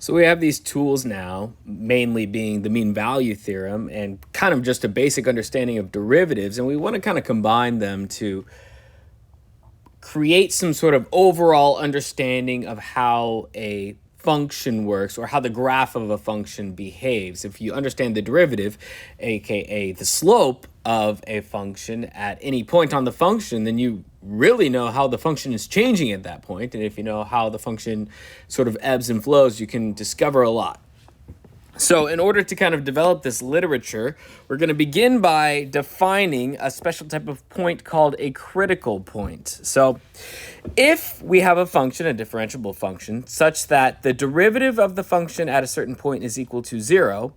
So we have these tools now, mainly being the mean value theorem and kind of just a basic understanding of derivatives, and we want to kind of combine them to create some sort of overall understanding of how a function works or how the graph of a function behaves. If you understand the derivative, aka the slope of a function at any point on the function, then you really know how the function is changing at that point. And if you know how the function sort of ebbs and flows, you can discover a lot. So in order to kind of develop this literature, we're going to begin by defining a special type of point called a critical point. So if we have a function, a differentiable function, such that the derivative of the function at a certain point is equal to 0,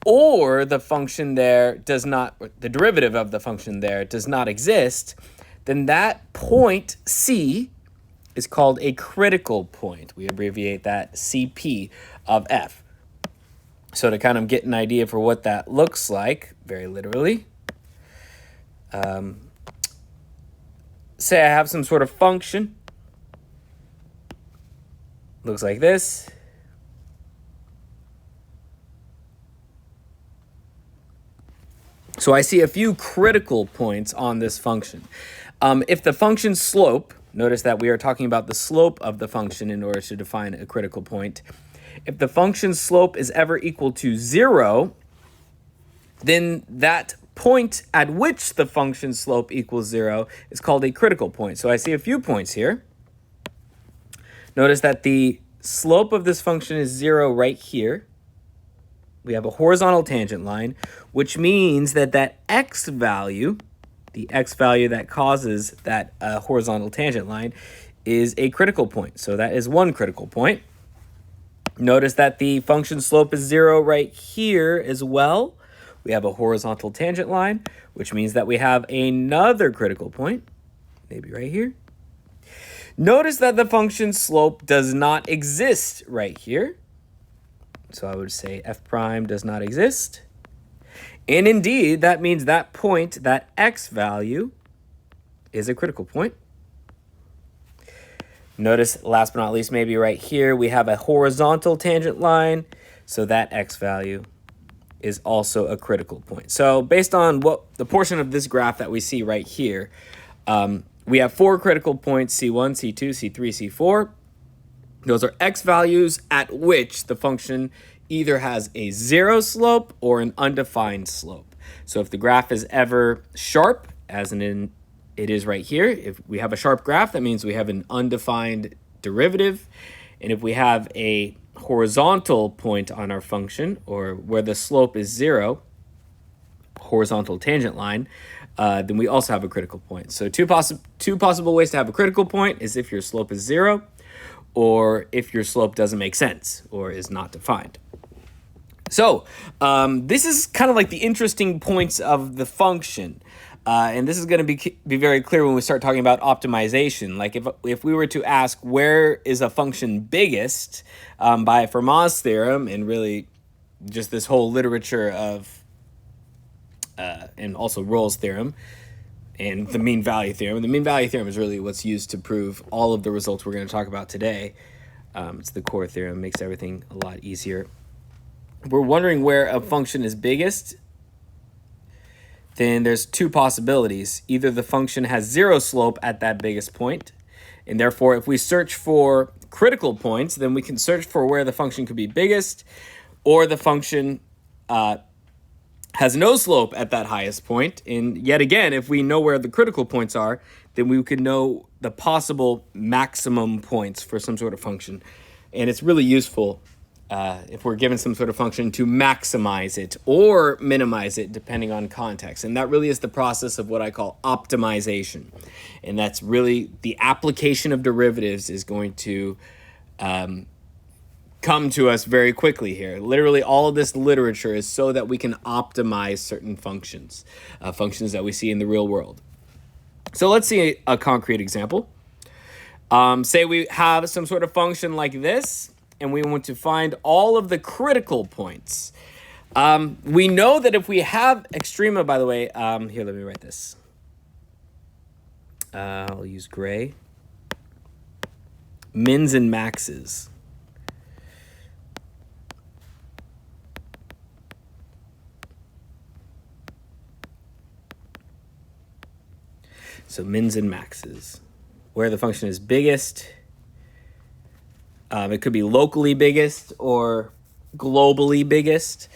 or the function there does not, the derivative of the function there does not exist, then that point C is called a critical point. We abbreviate that CP of f. So to kind of get an idea for what that looks like, very literally, say I have some sort of function. Looks like this. So I see a few critical points on this function. If the function slope, notice that we are talking about the slope of the function in order to define a critical point. If the function slope is ever equal to 0, then that point at which the function slope equals 0 is called a critical point. So I see a few points here. Notice that the slope of this function is 0 right here. We have a horizontal tangent line, which means that that x value, the x value that causes that horizontal tangent line, is a critical point. So that is one critical point. Notice that the function slope is 0 right here as well. We have a horizontal tangent line, which means that we have another critical point, maybe right here. Notice that the function slope does not exist right here. So I would say f prime does not exist. And indeed, that means that point, that x value, is a critical point. Notice, last but not least, maybe right here, we have a horizontal tangent line, so that x value is also a critical point. So based on what the portion of this graph that we see right here, we have 4 critical points, C1, C2, C3, C4. Those are x values at which the function either has a 0 slope or an undefined slope. So if the graph is ever sharp, as in it is right here, if we have a sharp graph, that means we have an undefined derivative. And if we have a horizontal point on our function, or where the slope is 0, horizontal tangent line, then we also have a critical point. So two possible ways to have a critical point is if your slope is 0, or if your slope doesn't make sense or is not defined. So this is kind of like the interesting points of the function. And this is going to be very clear when we start talking about optimization. Like if we were to ask where is a function biggest by Fermat's theorem, and really just this whole literature of, and also Rolle's theorem, and the mean value theorem. The mean value theorem is really what's used to prove all of the results we're going to talk about today. It's the core theorem, makes everything a lot easier. We're wondering where a function is biggest. Then there's 2 possibilities. Either the function has 0 slope at that biggest point, and therefore if we search for critical points, then we can search for where the function could be biggest, or the function has no slope at that highest point. And yet again, if we know where the critical points are, then we could know the possible maximum points for some sort of function. And it's really useful if we're given some sort of function to maximize it or minimize it depending on context. And that really is the process of what I call optimization. And that's really the application of derivatives is going to come to us very quickly here. Literally all of this literature is so that we can optimize certain functions, functions that we see in the real world. So let's see a concrete example. Say we have some sort of function like this, and we want to find all of the critical points. We know that if we have extrema, by the way, here, let me write this. I'll use gray. Mins and maxes. So mins and maxes. Where the function is biggest. It could be locally biggest or globally biggest.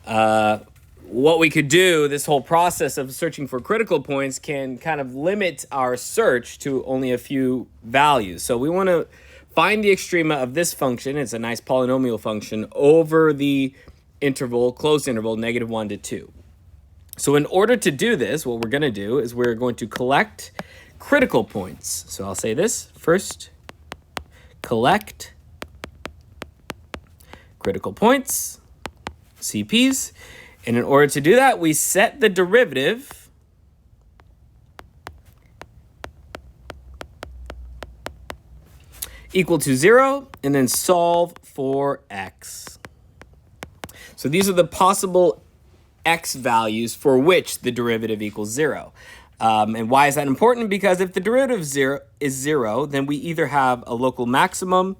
What we could do, this whole process of searching for critical points can kind of limit our search to only a few values. So we want to find the extrema of this function. It's a nice polynomial function over the interval, closed interval, -1 to 2. So in order to do this, what we're going to do is we're going to collect critical points. So I'll say this first, collect critical points, CPs. And in order to do that, we set the derivative equal to 0 and then solve for x. So these are the possible x values for which the derivative equals 0. And why is that important? Because if the derivative is 0, then we either have a local maximum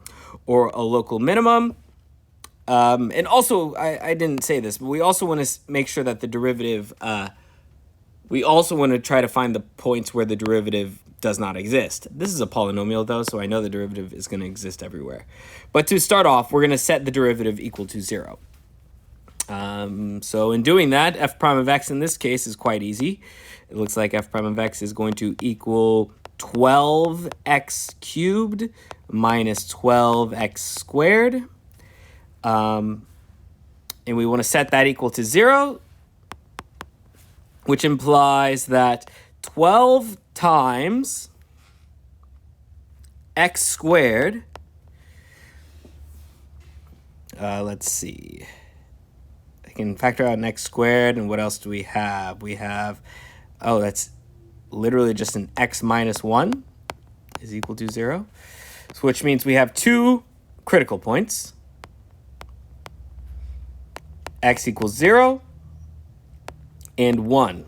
or a local minimum. And also, I didn't say this, but we also want to make sure that the derivative, we also want to try to find the points where the derivative does not exist. This is a polynomial, though, so I know the derivative is going to exist everywhere. But to start off, we're going to set the derivative equal to 0. So in doing that, f prime of x in this case is quite easy. It looks like f prime of x is going to equal 12x cubed minus 12x squared. And we want to set that equal to 0, which implies that 12 times x squared, let's see, I can factor out an x squared, and what else do we have? We have, oh, that's literally just an x minus 1 is equal to 0, so which means we have two critical points. X equals 0 and 1.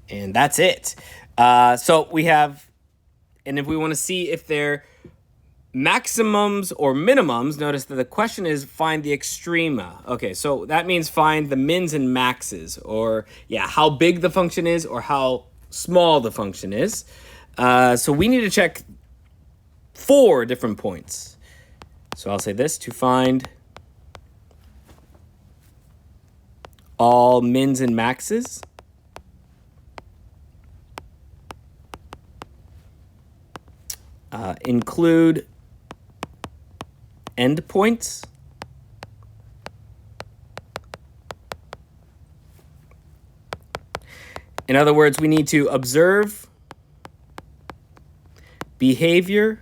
And that's it. So we have, and if we want to see if they're maximums or minimums, notice that the question is find the extrema. Okay, so that means find the mins and maxes, or yeah, how big the function is or how small the function is. So we need to check 4 different points. So I'll say this, to find all mins and maxes, include endpoints, in other words, we need to observe behavior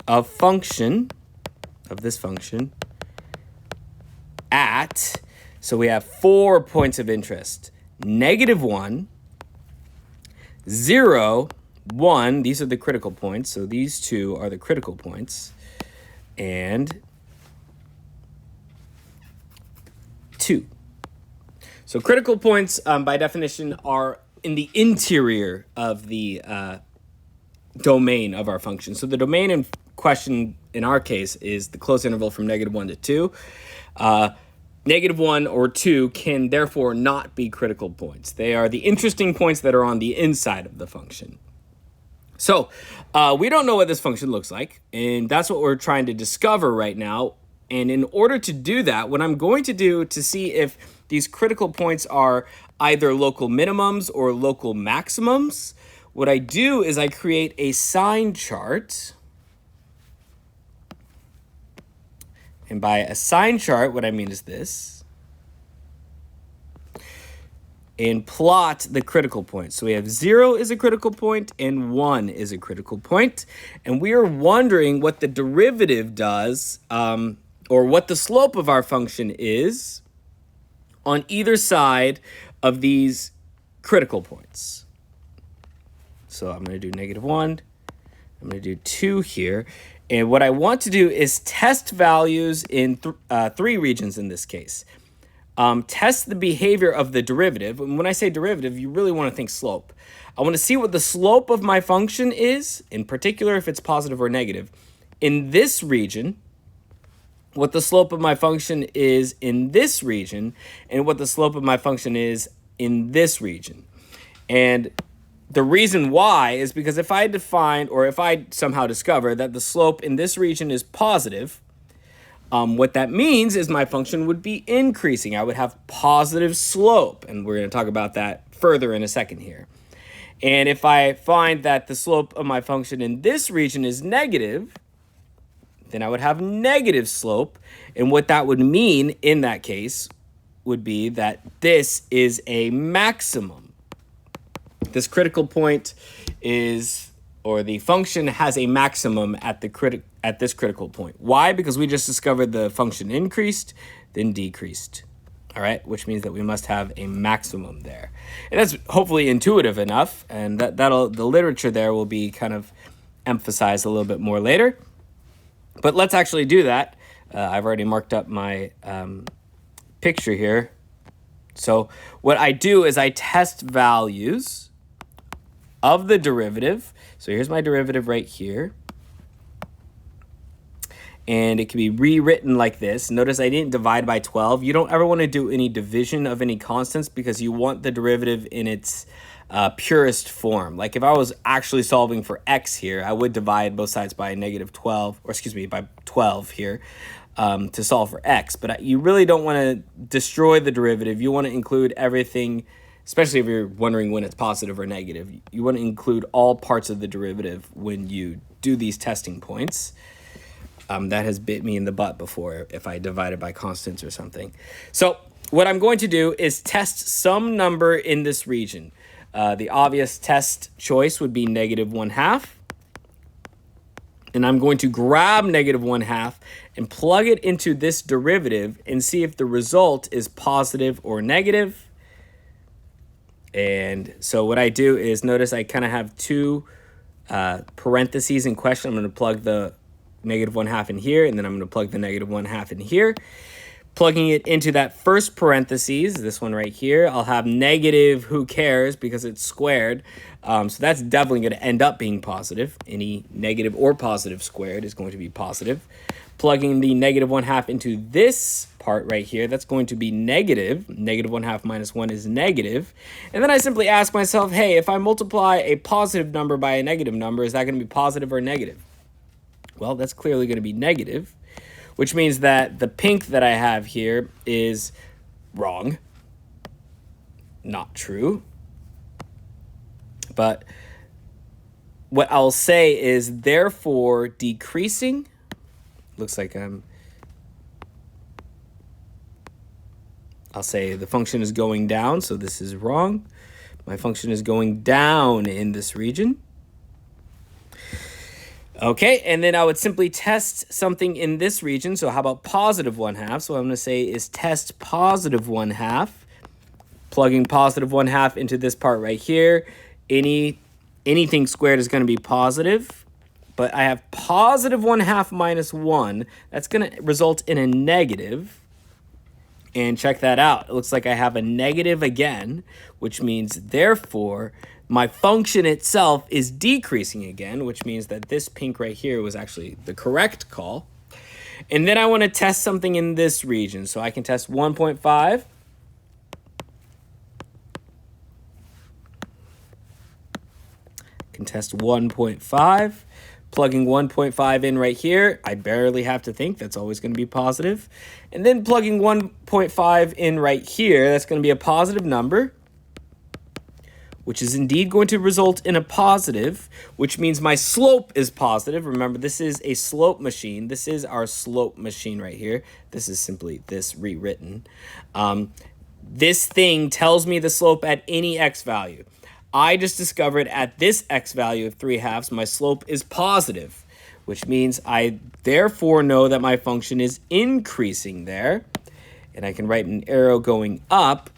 of this function at, so we have 4 points of interest, -1, 0, 1, these are the critical points, so these two are the critical points, and 2. So critical points, by definition, are in the interior of the domain of our function. So the domain in question in our case is the closed interval from -1 to 2. -1 or 2 can therefore not be critical points. They are the interesting points that are on the inside of the function. So we don't know what this function looks like, and that's what we're trying to discover right now. And in order to do that, what I'm going to do to see if these critical points are either local minimums or local maximums, what I do is I create a sign chart. And by a sign chart, what I mean is this. And plot the critical points. So we have 0 is a critical point and 1 is a critical point. And we are wondering what the derivative does, or what the slope of our function is on either side of these critical points. So I'm going to do -1. I'm going to do 2 here. And what I want to do is test values in 3 regions in this case. Test the behavior of the derivative. And when I say derivative, you really want to think slope. I want to see what the slope of my function is, in particular if it's positive or negative. In this region, what the slope of my function is in this region and what the slope of my function is in this region. And the reason why is because if I define, or if I somehow discover that the slope in this region is positive, what that means is my function would be increasing. I would have positive slope, and we're going to talk about that further in a second here. And if I find that the slope of my function in this region is negative, then I would have negative slope. And what that would mean in that case would be that this is a maximum. This critical point is, or the function has a maximum at this critical point. Why? Because we just discovered the function increased, then decreased. All right, which means that we must have a maximum there. And that's hopefully intuitive enough, and the literature there will be kind of emphasized a little bit more later. But let's actually do that. I've already marked up my picture here. So what I do is I test values of the derivative. So here's my derivative right here. And it can be rewritten like this. Notice I didn't divide by 12. You don't ever want to do any division of any constants because you want the derivative in its purest form. Like if I was actually solving for x here, I would divide both sides by negative 12, or excuse me, by 12 here to solve for x. But you really don't want to destroy the derivative. You want to include everything, especially if you're wondering when it's positive or negative. You want to include all parts of the derivative when you do these testing points. That has bit me in the butt before if I divided by constants or something. So what I'm going to do is test some number in this region. The obvious test choice would be negative 1/2. And I'm going to grab negative 1/2 and plug it into this derivative and see if the result is positive or negative. And so what I do is, notice I kind of have two parentheses in question. I'm going to plug the negative 1/2 in here, and then I'm going to plug the negative 1/2 in here. Plugging it into that first parentheses, this one right here, I'll have negative, who cares, because it's squared. So that's definitely going to end up being positive. Any negative or positive squared is going to be positive. Plugging the negative 1/2 into this part right here, that's going to be negative. Negative 1/2 minus 1 is negative. And then I simply ask myself, hey, if I multiply a positive number by a negative number, is that going to be positive or negative? Well, that's clearly going to be negative, which means that the pink that I have here is wrong, not true. But what I'll say is therefore decreasing. Looks like I'll say the function is going down, so this is wrong. My function is going down in this region. Okay, and then I would simply test something in this region. So how about positive 1/2? So what I'm going to say is test positive 1/2. Plugging positive 1/2 into this part right here. Anything squared is going to be positive. But I have positive 1/2 minus 1. That's going to result in a negative. And check that out. It looks like I have a negative again, which means therefore my function itself is decreasing again, which means that this pink right here was actually the correct call. And then I want to test something in this region. So I can test 1.5. Can test 1.5. Plugging 1.5 in right here, I barely have to think. That's always going to be positive. And then plugging 1.5 in right here, that's going to be a positive number, which is indeed going to result in a positive, which means my slope is positive. Remember, this is a slope machine. This is our slope machine right here. This is simply this rewritten. This thing tells me the slope at any x value. I just discovered at this x value of 3/2, my slope is positive, which means I therefore know that my function is increasing there. And I can write an arrow going up.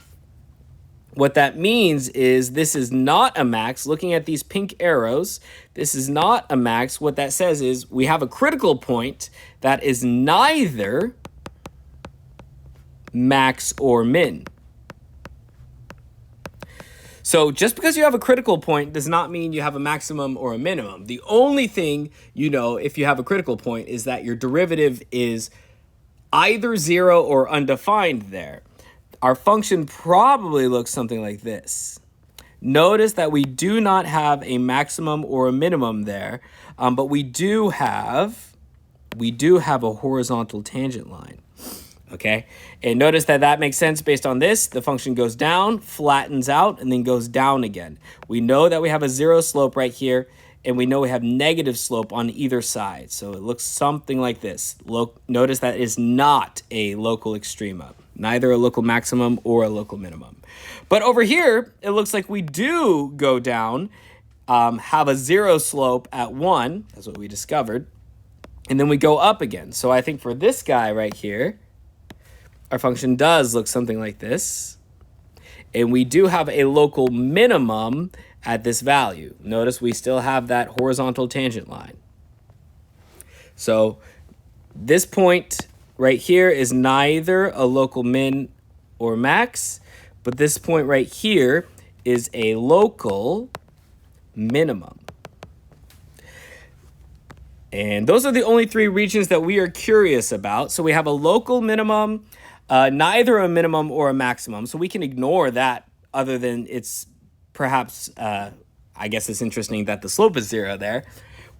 What that means is this is not a max. Looking at these pink arrows, this is not a max. What that says is we have a critical point that is neither max or min. So just because you have a critical point does not mean you have a maximum or a minimum. The only thing you know if you have a critical point is that your derivative is either 0 or undefined there, our function probably looks something like this. Notice that we do not have a maximum or a minimum there, but we do have a horizontal tangent line. Okay, and notice that that makes sense based on this. The function goes down, flattens out, and then goes down again. We know that we have a 0 slope right here, and we know we have negative slope on either side. So it looks something like this. Notice that is not a local extrema, neither a local maximum or a local minimum. But over here, it looks like we do go down, have a 0 slope at 1. That's what we discovered. And then we go up again. So I think for this guy right here, our function does look something like this. And we do have a local minimum at this value. Notice we still have that horizontal tangent line. So this point right here is neither a local min or max, but this point right here is a local minimum. And those are the only 3 regions that we are curious about. So we have a local minimum, neither a minimum or a maximum. So we can ignore that, other than it's perhaps, I guess it's interesting that the slope is 0 there.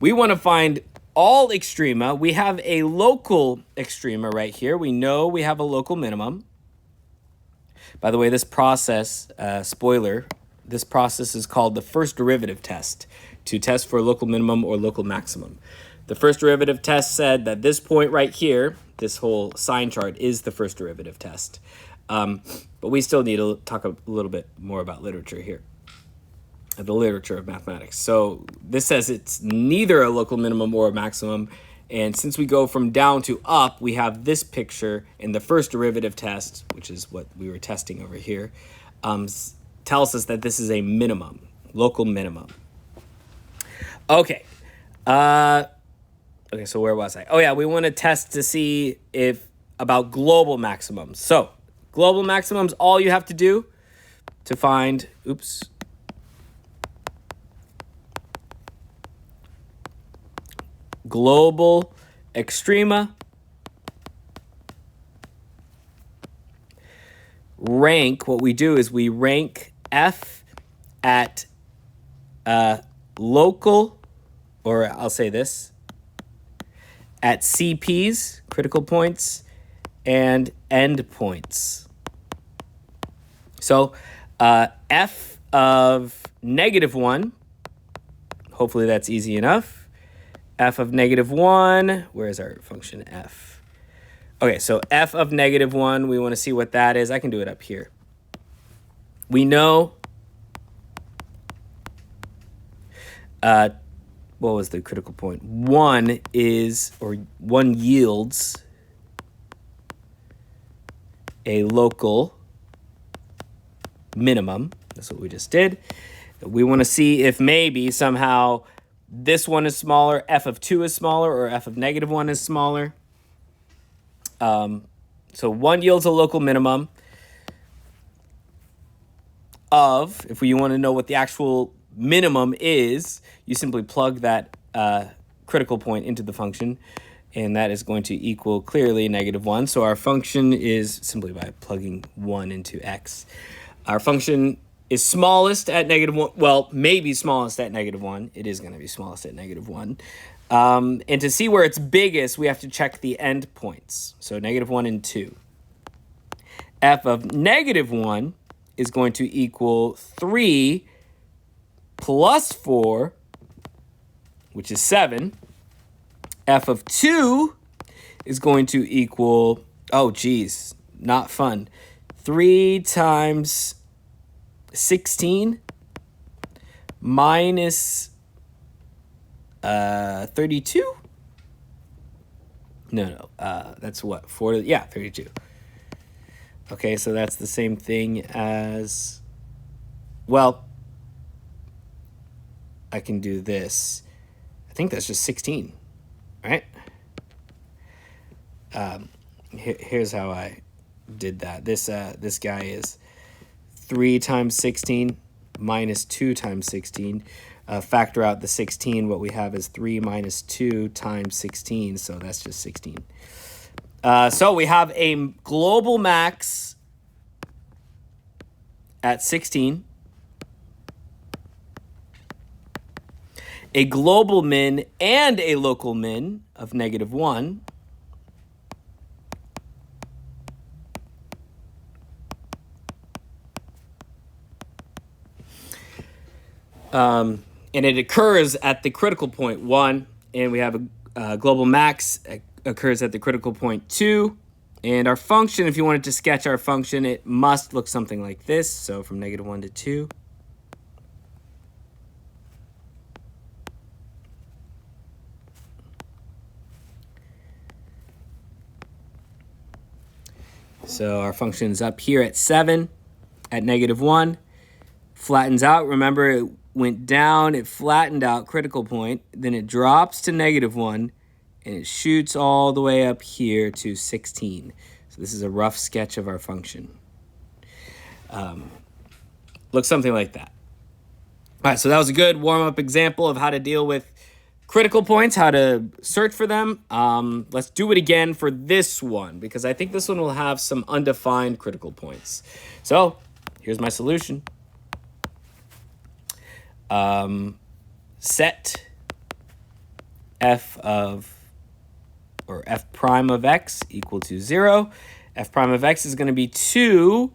We want to find all extrema. We have a local extrema right here. We know we have a local minimum. By the way, this process, spoiler, this process is called the first derivative test, to test for local minimum or local maximum. The first derivative test said that this point right here, this whole sign chart, is the first derivative test. But we still need to talk a little bit more about literature here, the literature of mathematics. So this says it's neither a local minimum or a maximum. And since we go from down to up, we have this picture in the first derivative test, which is what we were testing over here, tells us that this is a minimum, local minimum. Okay. Okay, so where was I? Oh yeah, we want to test to see about global maximums. So global maximums, all you have to do to find, global extrema, what we do is we rank F at local, or I'll say this, at CPs, critical points, and end points. So F of -1, hopefully that's easy enough. F of -1, where's our function F? Okay, so F of -1, we want to see what that is. I can do it up here. We know, what was the critical point? 1 yields a local minimum. That's what we just did. We want to see if maybe somehow this one is smaller, F of 2 is smaller, or F of -1 is smaller. So 1 yields a local minimum of, if you want to know what the actual minimum is, you simply plug that critical point into the function, and that is going to equal clearly -1. So our function is simply by plugging 1 into x. Our function is smallest at -1, well, maybe smallest at -1. It is going to be smallest at -1. And to see where it's biggest, we have to check the end points. So -1 and 2. F of -1 is going to equal 3 plus 4, which is 7. F of 2 is going to equal, oh geez, not fun, 3 times 16 minus 32? No, that's what, 4, yeah, 32. Okay, so that's the same thing as, well, I can do this. I think that's just 16, right? Here's how I did that. This guy is 3 times 16 minus 2 times 16. Factor out the 16. What we have is 3 minus 2 times 16, so that's just 16. So we have a global max at 16, a global min and a local min of -1, and it occurs at the critical point 1, and we have a global max occurs at the critical point 2, and our function, if you wanted to sketch our function, it must look something like this. So from -1 to 2. So our function's up here at 7 at -1, flattens out. Remember, it went down, it flattened out, critical point, then it drops to -1, and it shoots all the way up here to 16. So this is a rough sketch of our function. Looks something like that. All right, so that was a good warm-up example of how to deal with critical points, how to search for them. Let's do it again for this one, because I think this one will have some undefined critical points. So here's my solution. Set f prime of x equal to 0. F prime of x is going to be 2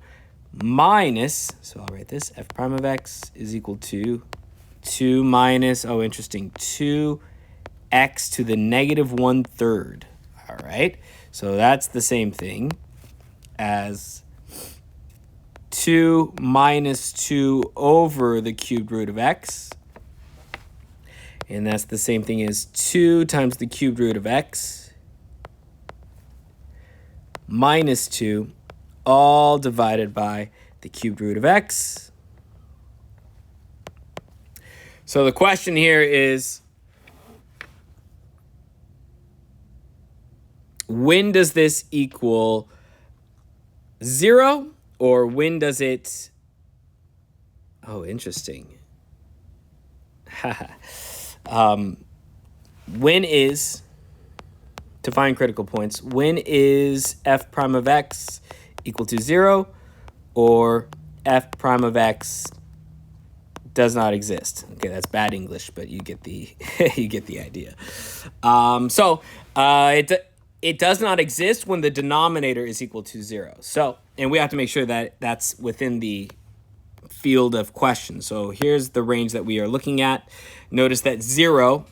minus, so I'll write this, f prime of x is equal to 2 minus, oh, interesting, 2x to the -1/3. All right, so that's the same thing as 2 minus 2 over the cubed root of x. And that's the same thing as 2 times the cubed root of x minus 2, all divided by the cubed root of x. So the question here is, when does this equal 0? Or when does it... Oh, interesting. When is, to find critical points, when is f prime of x equal to 0, or f prime of x does not exist? Okay, that's bad English, but you get the you get the idea. It does not exist when the denominator is equal to 0. So, and we have to make sure that that's within the field of question. So here's the range that we are looking at. Notice that 0,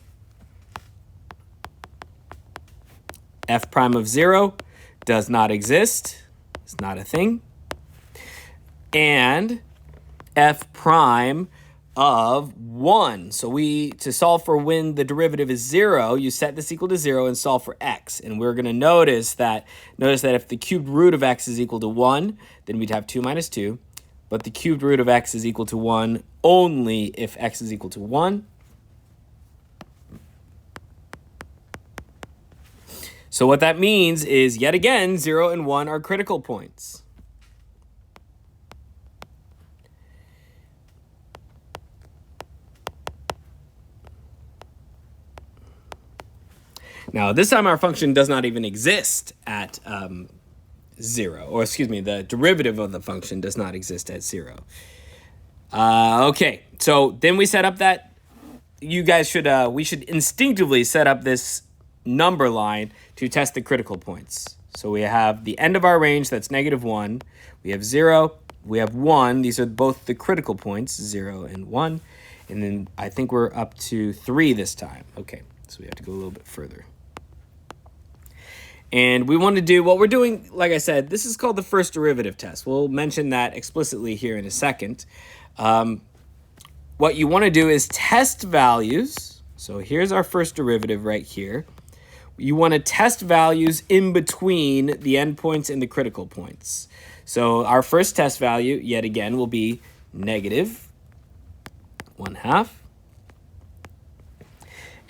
f prime of 0 does not exist. It's not a thing. And f prime of 1. So to solve for when the derivative is 0, you set this equal to 0 and solve for x. And we're going to notice that if the cubed root of x is equal to 1, then we'd have 2 minus 2. But the cubed root of x is equal to 1 only if x is equal to 1. So what that means is, yet again, 0 and 1 are critical points. Now, this time our function does not even exist at 0. Or excuse me, the derivative of the function does not exist at 0. Okay, so then we set up that you guys should, we should instinctively set up this number line to test the critical points. So we have the end of our range, that's -1. We have 0, we have 1. These are both the critical points, 0 and 1. And then I think we're up to 3 this time. Okay, so we have to go a little bit further. And we want to do what we're doing, like I said, this is called the first derivative test. We'll mention that explicitly here in a second. What you want to do is test values. So here's our first derivative right here. You want to test values in between the endpoints and the critical points. So our first test value, yet again, will be -1/2.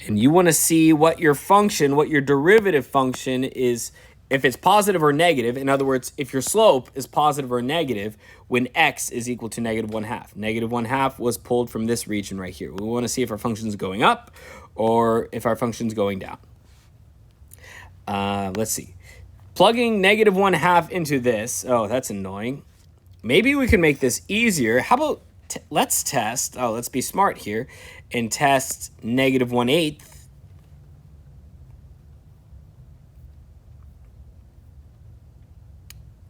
And you want to see what your function, what your derivative function is, if it's positive or negative. In other words, if your slope is positive or negative when x is equal to -1/2. -1/2 was pulled from this region right here. We want to see if our function is going up or if our function is going down. Let's see. Plugging negative 1/2 into this. Oh, that's annoying. Maybe we can make this easier. How about let's test. Oh, let's be smart here and test negative 1/8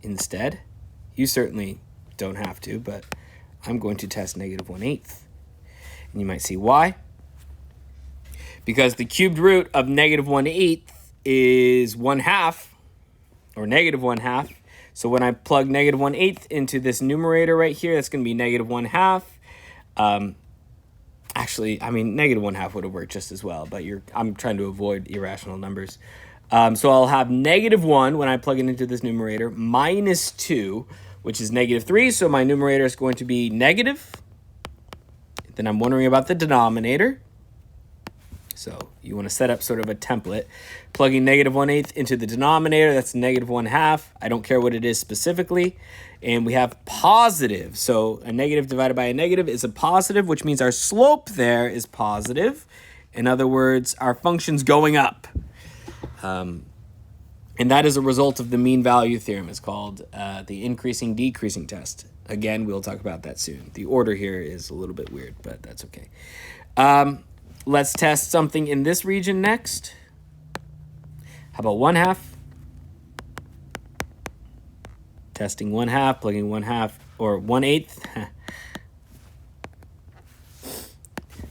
instead. You certainly don't have to, but I'm going to test negative 1/8. And you might see why. Because the cubed root of negative 1/8 is 1/2, or negative 1/2. So when I plug negative 1/8 into this numerator right here, that's going to be negative 1/2. Actually, I mean, negative 1/2 would have worked just as well, but I'm trying to avoid irrational numbers. So I'll have negative 1 when I plug it into this numerator, minus 2, which is negative 3. So my numerator is going to be negative. Then I'm wondering about the denominator. So you want to set up sort of a template. Plugging negative 1/8 into the denominator, that's negative 1/2. I don't care what it is specifically. And we have positive. So a negative divided by a negative is a positive, which means our slope there is positive. In other words, our function's going up. And that is a result of the mean value theorem. It's called the increasing decreasing test. Again, we'll talk about that soon. The order here is a little bit weird, but that's okay. Let's test something in this region next. How about 1/2? Testing 1/2, plugging 1/2, or 1/8.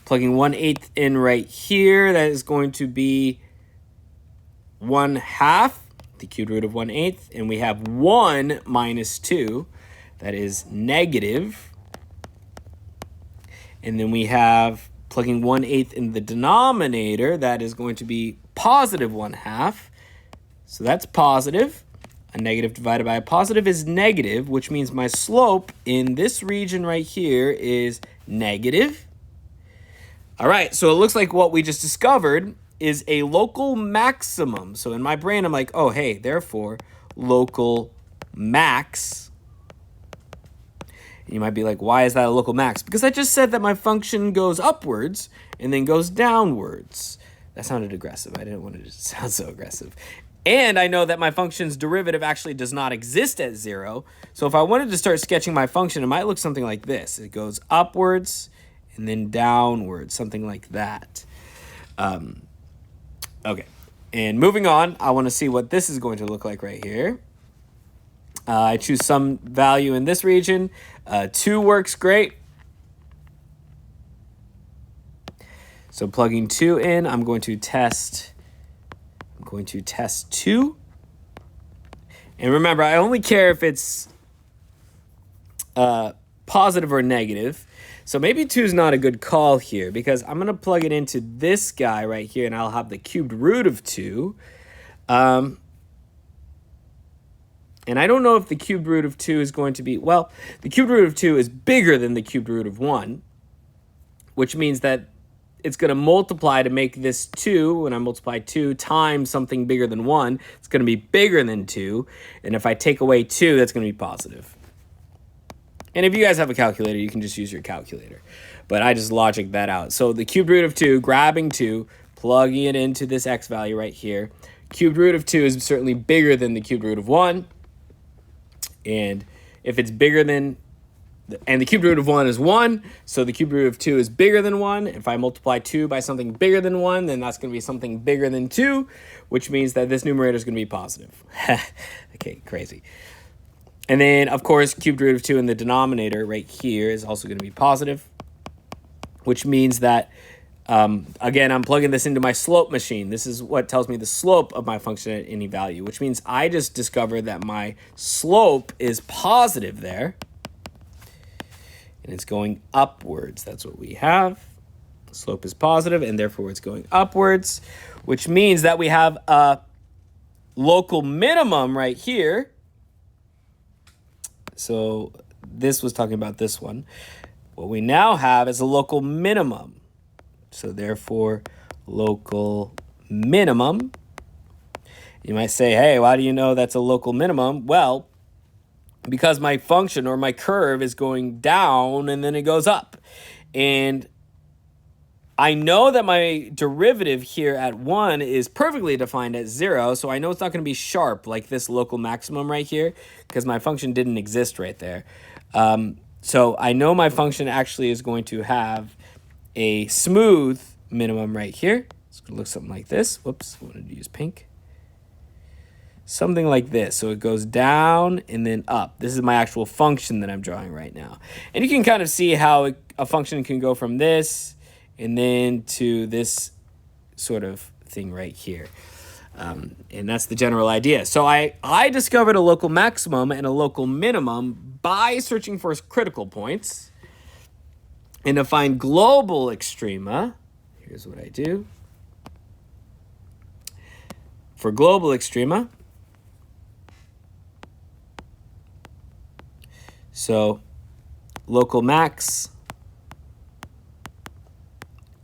Plugging 1/8 in right here, that is going to be 1/2, the cubed root of 1/8, and we have 1 minus 2, that is negative. And then we have plugging 1/8 in the denominator, that is going to be positive 1/2. So that's positive. A negative divided by a positive is negative, which means my slope in this region right here is negative. All right, so it looks like what we just discovered is a local maximum. So in my brain, I'm like, oh, hey, therefore, local max. You might be like, why is that a local max? Because I just said that my function goes upwards and then goes downwards. That sounded aggressive. I didn't want it to sound so aggressive. And I know that my function's derivative actually does not exist at 0. So if I wanted to start sketching my function, it might look something like this. It goes upwards and then downwards, something like that. Okay, and moving on, I want to see what this is going to look like right here. I choose some value in this region. 2 works great. So plugging 2 in, I'm going to test 2. And remember, I only care if it's positive or negative. So maybe 2 is not a good call here because I'm going to plug it into this guy right here and I'll have the cubed root of 2. And I don't know if the cubed root of 2 is going to be, well, the cubed root of 2 is bigger than the cubed root of 1, which means that it's going to multiply to make this 2. When I multiply 2 times something bigger than 1, it's going to be bigger than 2. And if I take away 2, that's going to be positive. And if you guys have a calculator, you can just use your calculator. But I just logic that out. So the cubed root of 2, grabbing 2, plugging it into this x value right here. Cubed root of 2 is certainly bigger than the cubed root of 1. And if it's bigger than, and the cubed root of 1 is 1, so the cubed root of 2 is bigger than 1. If I multiply 2 by something bigger than 1, then that's going to be something bigger than 2, which means that this numerator is going to be positive. Okay, crazy. And then, of course, cubed root of 2 in the denominator right here is also going to be positive, which means that, again, I'm plugging this into my slope machine. This is what tells me the slope of my function at any value, which means I just discovered that my slope is positive there. And it's going upwards. That's what we have. The slope is positive, and therefore it's going upwards, which means that we have a local minimum right here. So this was talking about this one. What we now have is a local minimum. So therefore, local minimum. You might say, hey, why do you know that's a local minimum? Well, because my function or my curve is going down and then it goes up. And I know that my derivative here at 1 is perfectly defined at 0, so I know it's not going to be sharp like this local maximum right here because my function didn't exist right there. So I know my function actually is going to have a smooth minimum right here. It's going to look something like this. Whoops, I wanted to use pink. Something like this. So it goes down and then up. This is my actual function that I'm drawing right now. And you can kind of see how a function can go from this and then to this sort of thing right here. And that's the general idea. So I discovered a local maximum and a local minimum by searching for critical points. And to find global extrema, here's what I do. For global extrema, so local max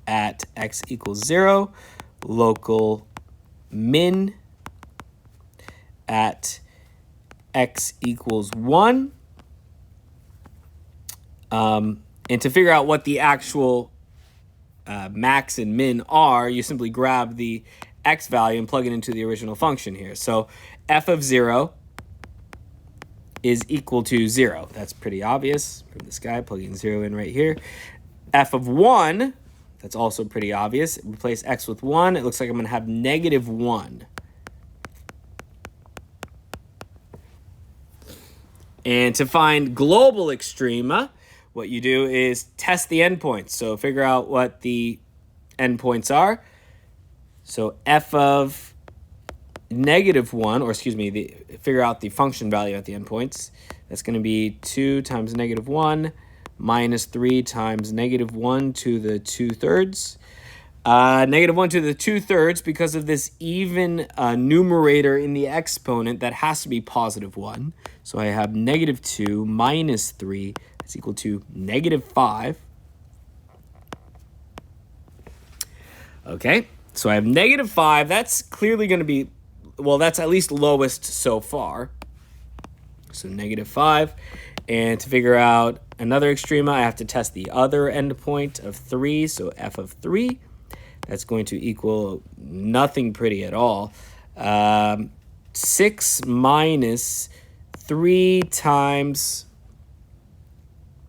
at x equals 0, local min at x equals 1. And to figure out what the actual max and min are, you simply grab the x value and plug it into the original function here. So f of 0 is equal to 0. That's pretty obvious from this guy, plugging 0 in right here. F of 1, that's also pretty obvious. Replace x with 1. It looks like I'm going to have negative 1. And to find global extrema, what you do is test the endpoints. So figure out what the endpoints are. So f of negative 1, or excuse me, figure out the function value at the endpoints. That's going to be 2 times negative 1 minus 3 times negative 1 to the 2/3. Negative 1 to the 2/3 because of this even numerator in the exponent that has to be positive 1. So I have negative 2 minus 3 is equal to negative 5. Okay, so I have negative 5. That's clearly going to be, well, that's at least lowest so far. So negative 5. And to figure out another extrema, I have to test the other endpoint of 3. So f of 3. That's going to equal nothing pretty at all. 6 minus 3 times,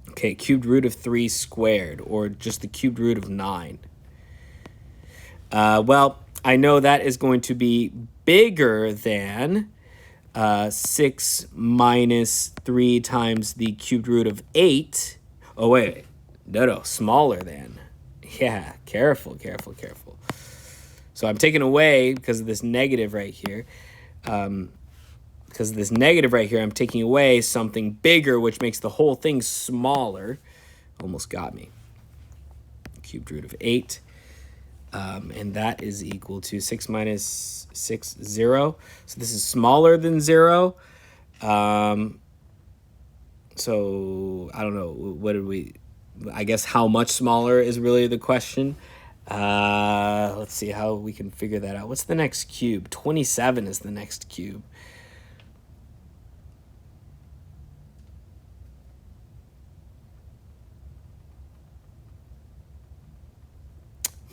okay, cubed root of 3 squared, or just the cubed root of 9. Well, I know that is going to be bigger than 6 minus 3 times the cubed root of 8. Oh, wait. No, smaller than. Yeah, careful. So I'm taking away, because of this negative right here, I'm taking away something bigger, which makes the whole thing smaller. Almost got me. Cubed root of 8. And that is equal to 6 minus 6, 0. So this is smaller than 0. So I don't know. What did we... I guess how much smaller is really the question. Let's see how we can figure that out. What's the next cube? 27 is the next cube.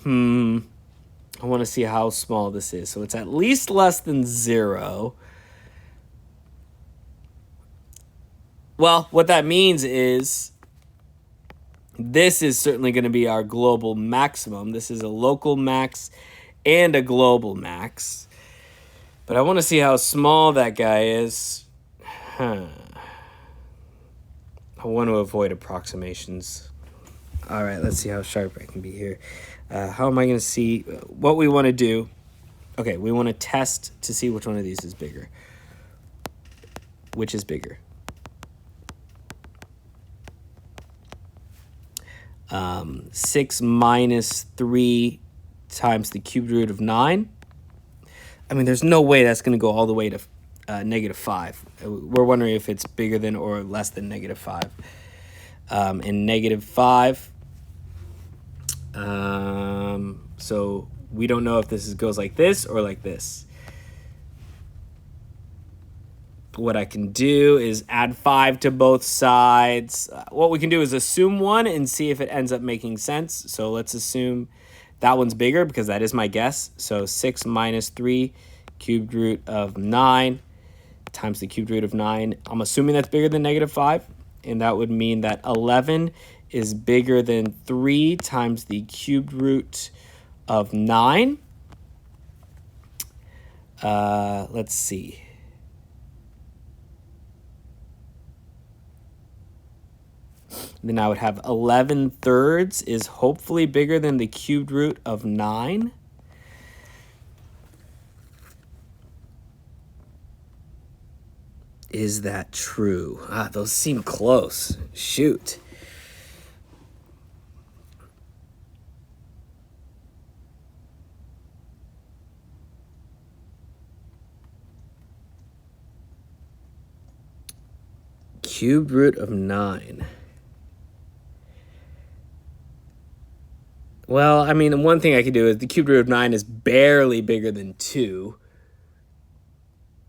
I want to see how small this is. So it's at least less than 0. Well, what that means is this is certainly going to be our global maximum. This is a local max and a global max. But I want to see how small that guy is. I want to avoid approximations. All right, let's see how sharp I can be here. How am I going to see what we want to do? Okay, we want to test to see which one of these is bigger. Which is bigger? 6 minus 3 times the cubed root of 9. I mean, there's no way that's going to go all the way to negative 5. We're wondering if it's bigger than or less than negative 5. And negative 5. So we don't know if this goes like this or like this. What I can do is add 5 to both sides. What we can do is assume 1 and see if it ends up making sense. So let's assume That one's bigger because that is my guess. So 6 minus 3 cubed root of 9 times the cubed root of 9. I'm assuming that's bigger than negative 5. And that would mean that 11 is bigger than 3 times the cubed root of 9. Let's see. Then I would have 11 thirds is hopefully bigger than the cubed root of 9. Is that true? Those seem close. Shoot. Cubed root of 9. Well, I mean, one thing I could do is the cubed root of 9 is barely bigger than 2.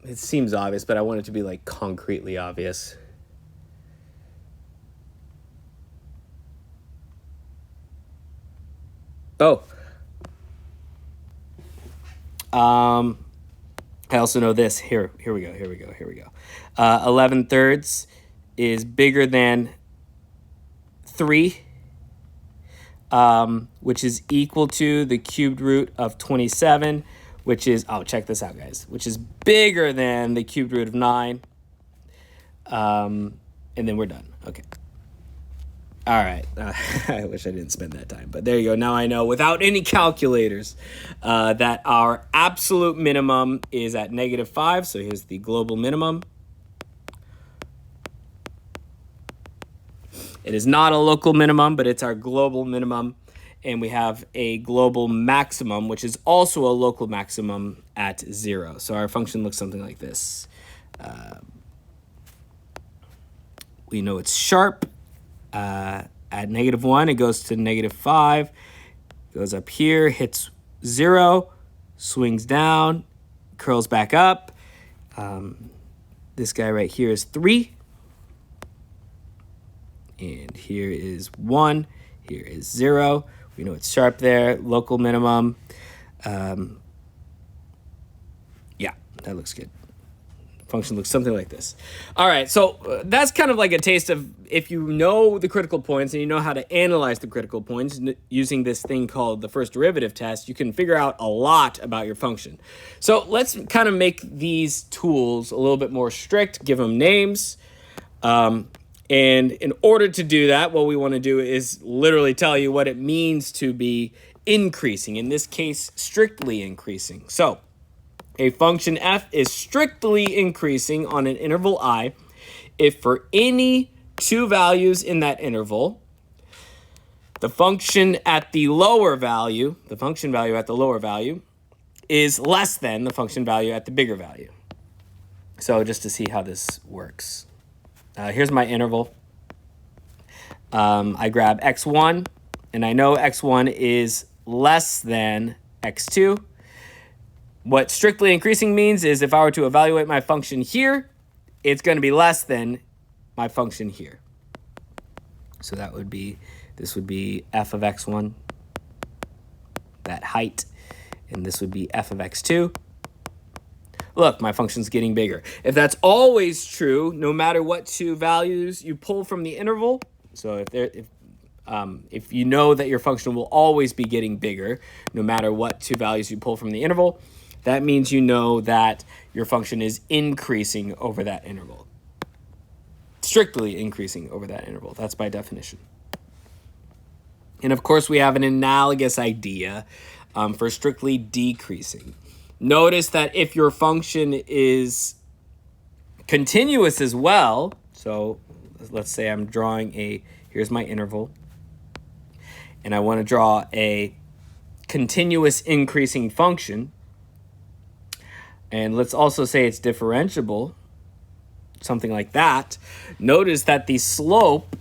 It seems obvious, but I want it to be like concretely obvious. Oh. I also know this. Here we go. 11 thirds is bigger than 3. Which is equal to the cubed root of 27, which is, oh, check this out, guys, which is bigger than the cubed root of 9. And then we're done. Okay. All right. I wish I didn't spend that time, but there you go. Now I know without any calculators that our absolute minimum is at negative 5. So here's the global minimum. It is not a local minimum, but it's our global minimum. And we have a global maximum, which is also a local maximum at 0. So our function looks something like this. We know it's sharp. At negative 1, it goes to negative 5. Goes up here, hits 0, swings down, curls back up. This guy right here is 3. And here is 1. Here is 0. We know it's sharp there. Local minimum. Yeah, that looks good. Function looks something like this. All right, so that's kind of like a taste of if you know the critical points and you know how to analyze the critical points using this thing called the first derivative test, you can figure out a lot about your function. So let's kind of make these tools a little bit more strict, give them names. And in order to do that, what we want to do is literally tell you what it means to be increasing, in this case, strictly increasing. So a function f is strictly increasing on an interval I if for any 2 values in that interval, the function at the lower value, the function value at the lower value, is less than the function value at the bigger value. So just to see how this works. Here's my interval. I grab x1, and I know x1 is less than x2. What strictly increasing means is if I were to evaluate my function here, it's going to be less than my function here. So that would be, this would be f of x1, that height, and this would be f of x2. Look, my function's getting bigger. If that's always true, no matter what 2 values you pull from the interval, so if you know that your function will always be getting bigger, no matter what 2 values you pull from the interval, that means you know that your function is increasing over that interval. Strictly increasing over that interval. That's by definition. And of course, we have an analogous idea for strictly decreasing. Notice that if your function is continuous as well, so let's say I'm drawing here's my interval, and I want to draw a continuous increasing function, and let's also say it's differentiable, something like that. Notice that the slope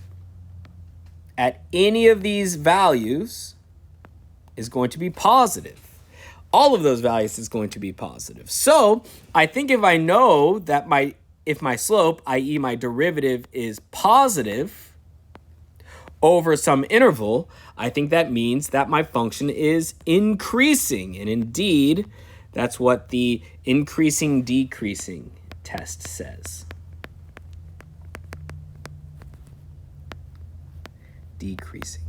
at any of these values is going to be positive. All of those values is going to be positive. So I think if I know that if my slope, i.e. my derivative, is positive, over some interval, I think that means that my function is increasing. And indeed, that's what the increasing decreasing test says. Decreasing.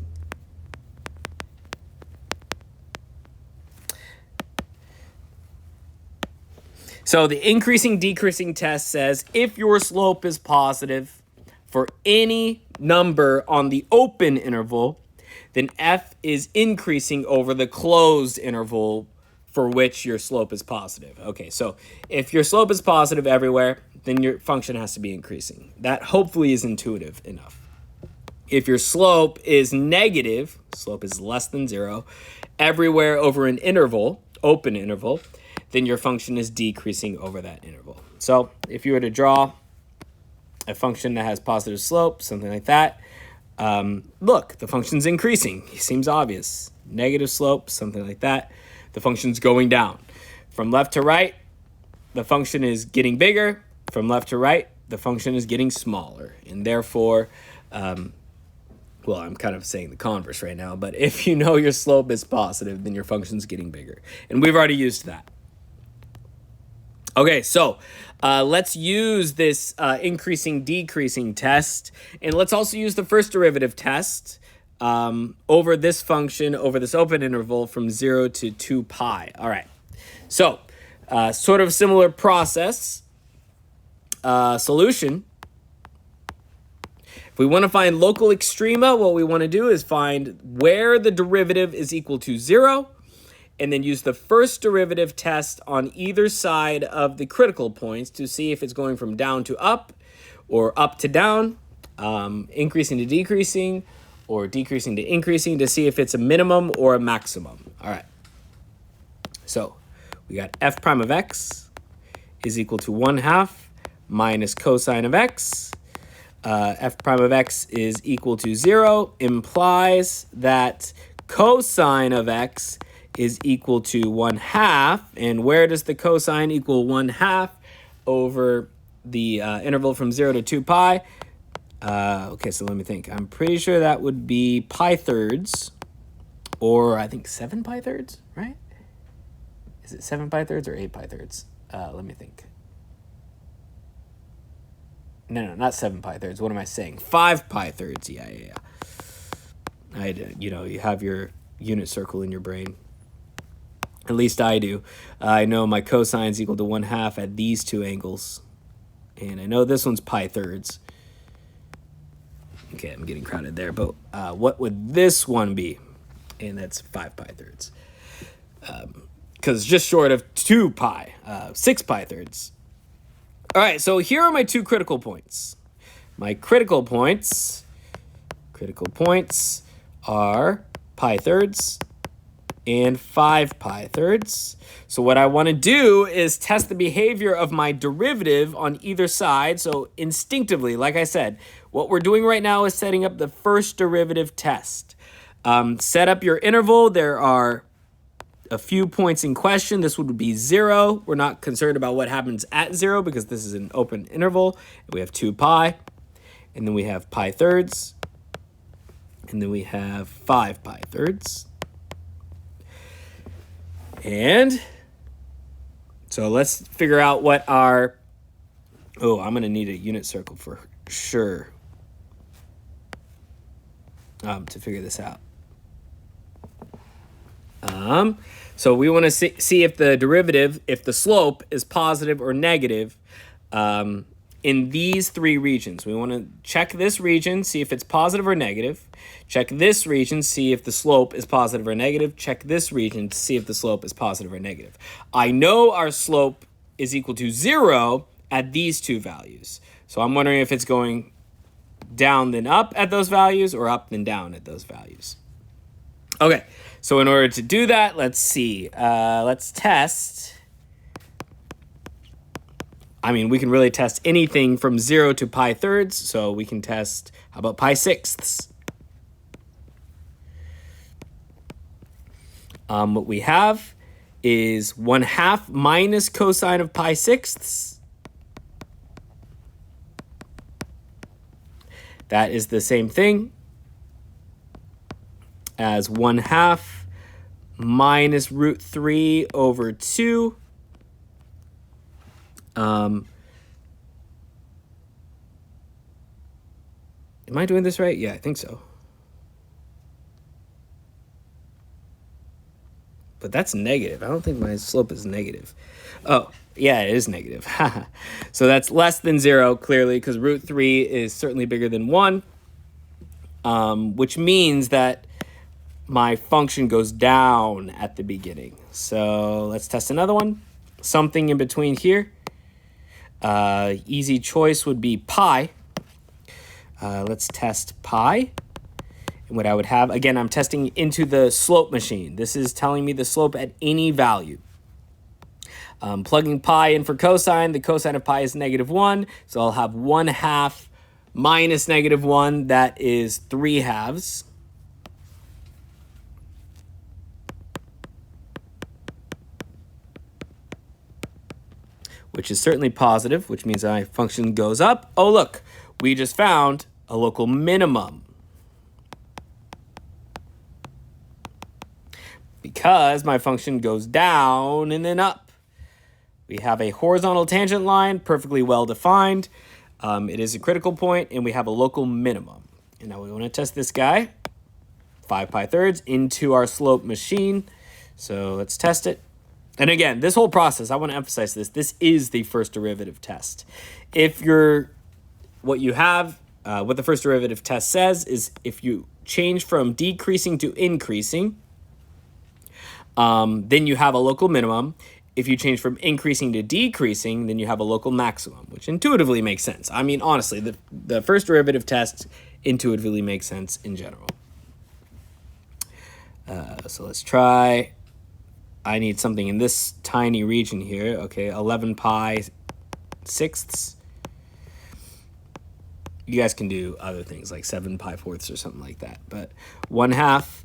So the increasing decreasing test says if your slope is positive for any number on the open interval, then f is increasing over the closed interval for which your slope is positive. Okay, so if your slope is positive everywhere, then your function has to be increasing. That hopefully is intuitive enough. If your slope is negative, slope is less than 0, everywhere over an interval, open interval, then your function is decreasing over that interval. So if you were to draw a function that has positive slope, something like that, look, the function's increasing. It seems obvious. Negative slope, something like that, the function's going down. From left to right, the function is getting bigger. From left to right, the function is getting smaller. And therefore, well, I'm kind of saying the converse right now, but if you know your slope is positive, then your function's getting bigger. And we've already used that. Okay, so let's use this increasing decreasing test, and let's also use the first derivative test over this function over this open interval from 0 to 2 pi. All right, so sort of similar process. Solution. If we want to find local extrema, what we want to do is find where the derivative is equal to 0, and then use the first derivative test on either side of the critical points to see if it's going from down to up or up to down, increasing to decreasing, or decreasing to increasing to see if it's a minimum or a maximum. All right. So we got f prime of x is equal to 1/2 minus cosine of x. F prime of x is equal to 0 implies that cosine of x is equal to 1/2. And where does the cosine equal 1/2 over the interval from 0 to 2 pi? Okay, so let me think. I'm pretty sure that would be pi thirds, or I think 7 pi thirds, right? Is it 7 pi thirds or 8 pi thirds? Let me think. No, not 7 pi thirds. What am I saying? 5 pi thirds. Yeah. You have your unit circle in your brain. At least I do. I know my cosine is equal to 1/2 at these two angles. And I know this one's pi thirds. Okay, I'm getting crowded there. But what would this one be? And that's 5 pi thirds. Because it's just short of 2 pi, 6 pi thirds. All right, so here are my two critical points. My critical points are pi thirds and 5 pi thirds. So what I want to do is test the behavior of my derivative on either side. So instinctively, like I said, what we're doing right now is setting up the first derivative test. Set up your interval. There are a few points in question. This would be 0. We're not concerned about what happens at 0 because this is an open interval. We have 2 pi, and then we have pi thirds, and then we have 5 pi thirds. And so let's figure out what our, I'm going to need a unit circle for sure to figure this out. So we want to see if the derivative, if the slope is positive or negative in these three regions. We want to check this region, see if it's positive or negative. Check this region, see if the slope is positive or negative. Check this region to see if the slope is positive or negative. I know our slope is equal to 0 at these two values. So I'm wondering if it's going down then up at those values or up then down at those values. Okay, so in order to do that, let's see. Let's test. I mean, we can really test anything from 0 to pi thirds. So we can test, how about pi sixths? What we have is 1/2 minus cosine of pi sixths. That is the same thing. as 1/2 minus root 3 over 2. Am I doing this right? Yeah, I think so. But that's negative. I don't think my slope is negative. Oh, yeah, it is negative. So that's less than 0, clearly, because root 3 is certainly bigger than 1, which means that my function goes down at the beginning. So let's test another one. Something in between here. Easy choice would be pi. Let's test pi. And what I would have, again, I'm testing into the slope machine. This is telling me the slope at any value. Plugging pi in for cosine. The cosine of pi is -1. So I'll have 1/2 minus -1. That is 3/2. Which is certainly positive, which means my function goes up. Oh, look, we just found a local minimum. Because my function goes down and then up. We have a horizontal tangent line, perfectly well defined. It is a critical point, and we have a local minimum. And now we want to test this guy, 5 pi thirds, into our slope machine. So let's test it. And again, this whole process, I want to emphasize this is the first derivative test. If you're, what the first derivative test says is if you change from decreasing to increasing, then you have a local minimum. If you change from increasing to decreasing, then you have a local maximum, which intuitively makes sense. I mean, honestly, the first derivative test intuitively makes sense in general. So let's try. I need something in this tiny region here. Okay, 11 pi sixths. You guys can do other things like 7 pi fourths or something like that. But 1/2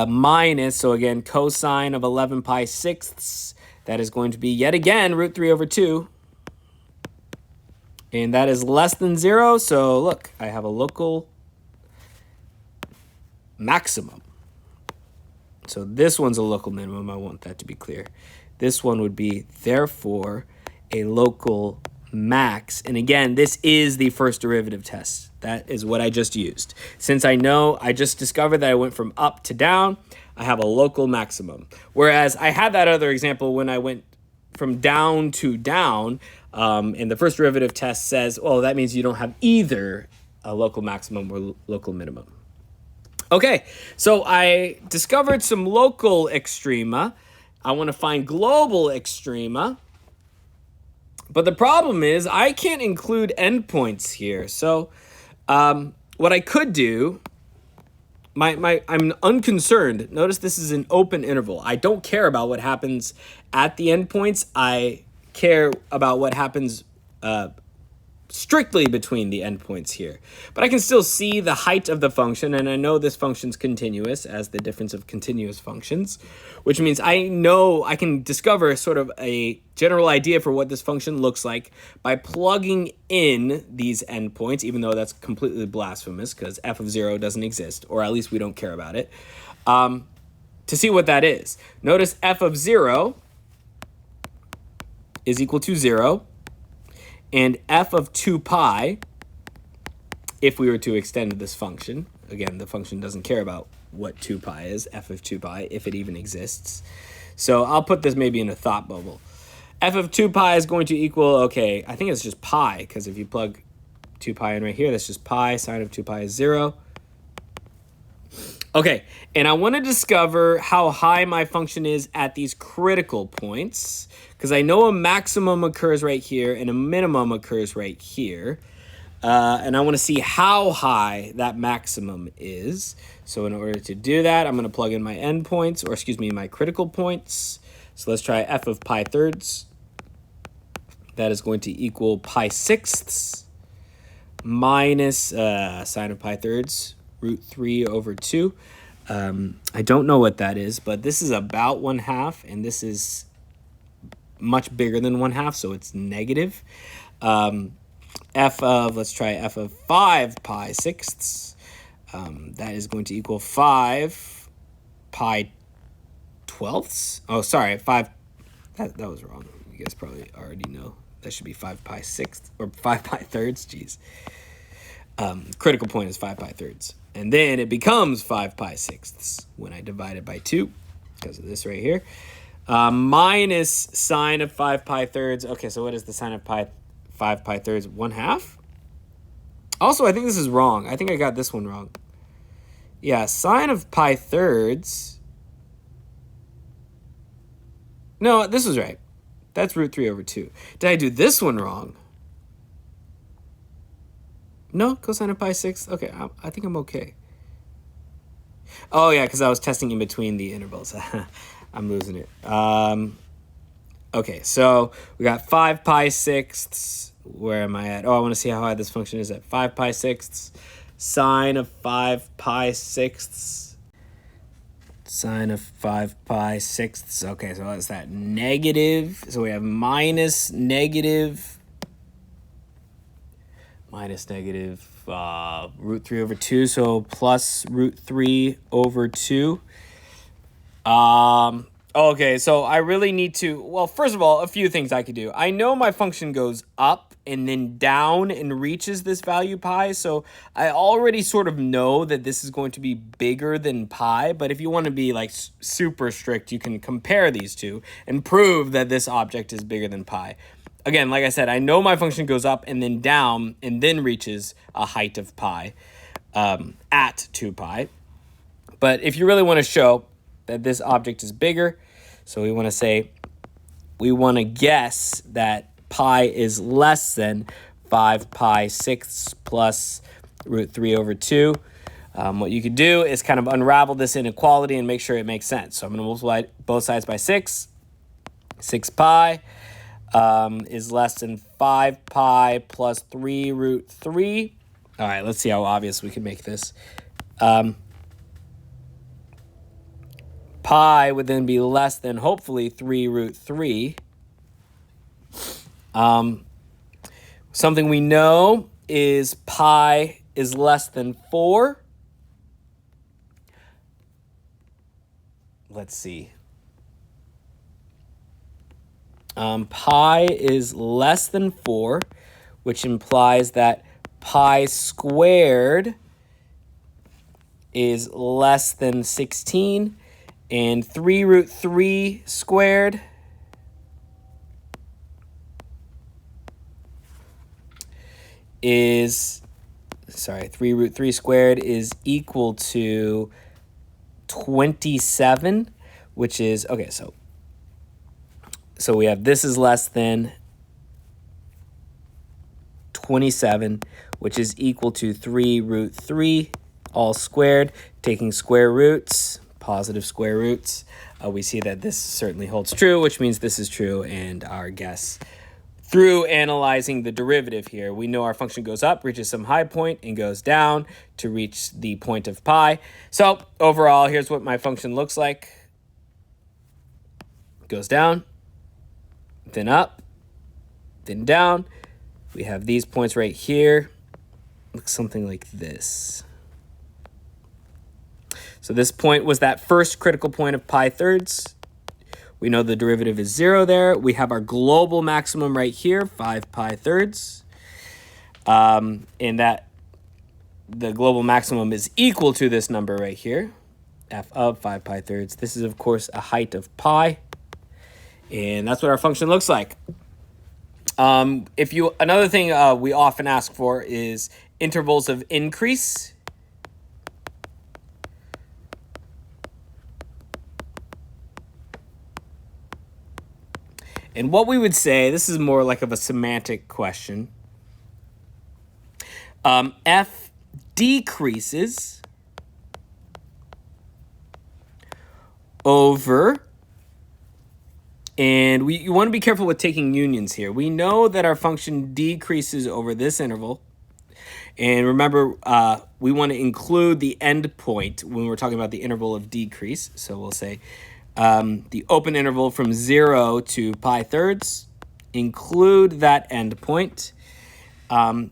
minus, so again, cosine of 11 pi sixths. That is going to be, yet again, root 3 over 2. And that is less than 0. So look, I have a local maximum. So this one's a local minimum. I want that to be clear. This one would be, therefore, a local max. And again, this is the first derivative test. That is what I just used. Since I know I just discovered that I went from up to down, I have a local maximum. Whereas I had that other example when I went from down to down, and the first derivative test says, well, that means you don't have either a local maximum or local minimum. Okay, so I discovered some local extrema. I want to find global extrema. But the problem is I can't include endpoints here. So what I could do, I'm unconcerned. Notice this is an open interval. I don't care about what happens at the endpoints. I care about what happens strictly between the endpoints here. But I can still see the height of the function, and I know this function's continuous as the difference of continuous functions, which means I know I can discover sort of a general idea for what this function looks like by plugging in these endpoints, even though that's completely blasphemous because f of 0 doesn't exist, or at least we don't care about it, to see what that is. Notice f of 0 is equal to 0. And f of 2 pi, if we were to extend this function, again, the function doesn't care about what 2 pi is, f of 2 pi, if it even exists. So I'll put this maybe in a thought bubble. F of 2 pi is going to equal, okay, I think it's just pi, because if you plug 2 pi in right here, that's just pi. Sine of 2 pi is 0. Okay, and I want to discover how high my function is at these critical points, because I know a maximum occurs right here and a minimum occurs right here. And I want to see how high that maximum is. So in order to do that, I'm going to plug in my endpoints, or excuse me, my critical points. So let's try f of pi thirds. That is going to equal pi sixths minus sine of pi thirds, root 3 over 2. I don't know what that is, but this is about 1/2, and this is much bigger than 1/2, so it's negative. Let's try f of 5 pi sixths. That is going to equal 5 pi twelfths. Oh, sorry, 5. That was wrong. You guys probably already know. That should be 5 pi sixths or 5 pi thirds. Jeez. Critical point is 5 pi thirds. And then it becomes 5 pi sixths when I divide it by 2 because of this right here. Minus sine of 5 pi thirds. Okay, so what is the sine of 5 pi thirds? 1/2? Also, I think this is wrong. I think I got this one wrong. Yeah, sine of pi thirds. No, this was right. That's root 3 over 2. Did I do this one wrong? No, cosine of pi sixth. Okay, I think I'm okay. Oh, yeah, because I was testing in between the intervals. I'm losing it. Okay, so we got 5 pi sixths. Where am I at? Oh, I want to see how high this function is at 5 pi sixths. Sine of 5 pi sixths. Sine of 5 pi sixths. Okay, so what's that? Negative. So we have minus negative root 3 over 2. So plus root 3 over 2. Okay, so I really need to, well, first of all, a few things I could do. I know my function goes up and then down and reaches this value pi, so I already sort of know that this is going to be bigger than pi, but if you want to be like super strict, you can compare these two and prove that this object is bigger than pi. Again, like I said, I know my function goes up and then down and then reaches a height of pi at 2 pi. But if you really want to show that this object is bigger, so we want to guess that pi is less than 5 pi sixths plus root 3 over 2. What you could do is kind of unravel this inequality and make sure it makes sense. So I'm going to multiply both sides by 6. 6 pi is less than 5 pi plus 3 root 3. All right, let's see how obvious we can make this. Pi would then be less than, hopefully, 3 root 3. Something we know is pi is less than 4. Let's see. Pi is less than 4, which implies that pi squared is less than 16. And 3 root 3 squared is, 3 root 3 squared is equal to 27, which is, okay, so we have this is less than 27, which is equal to 3 root 3 all squared, taking square roots. Positive square roots. We see that this certainly holds true, which means this is true, and our guess through analyzing the derivative here, we know our function goes up, reaches some high point, and goes down to reach the point of pi. So overall, here's what my function looks like. It goes down, then up, then down. We have these points right here. Looks something like this. So this point was that first critical point of pi thirds. We know the derivative is 0 there. We have our global maximum right here, 5 pi thirds. And that the global maximum is equal to this number right here, f of 5 pi thirds. This is, of course, a height of pi. And that's what our function looks like. Another thing we often ask for is intervals of increase. And what we would say, this is more like of a semantic question. F decreases over, and you want to be careful with taking unions here. We know that our function decreases over this interval. And remember, we want to include the end point when we're talking about the interval of decrease. So we'll say the open interval from 0 to pi thirds, include that end point, and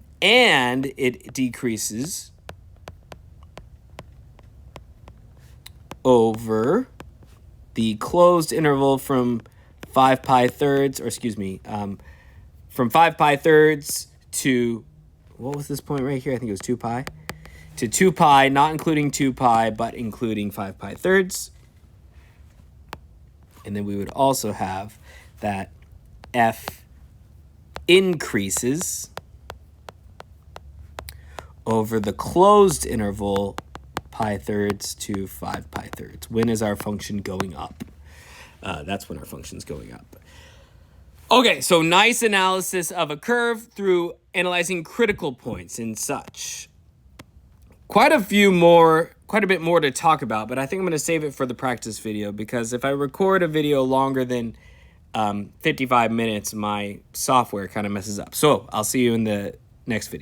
it decreases over the closed interval from 5 pi thirds, or excuse me, from 5 pi thirds to, what was this point right here? I think it was 2 pi. To 2 pi, not including 2 pi, but including 5 pi thirds. And then we would also have that f increases over the closed interval pi thirds to 5 pi thirds. When is our function going up? That's when our function's going up. Okay, so nice analysis of a curve through analyzing critical points and such. Quite a bit more to talk about, but I think I'm going to save it for the practice video, because if I record a video longer than 55 minutes, my software kind of messes up. So I'll see you in the next video.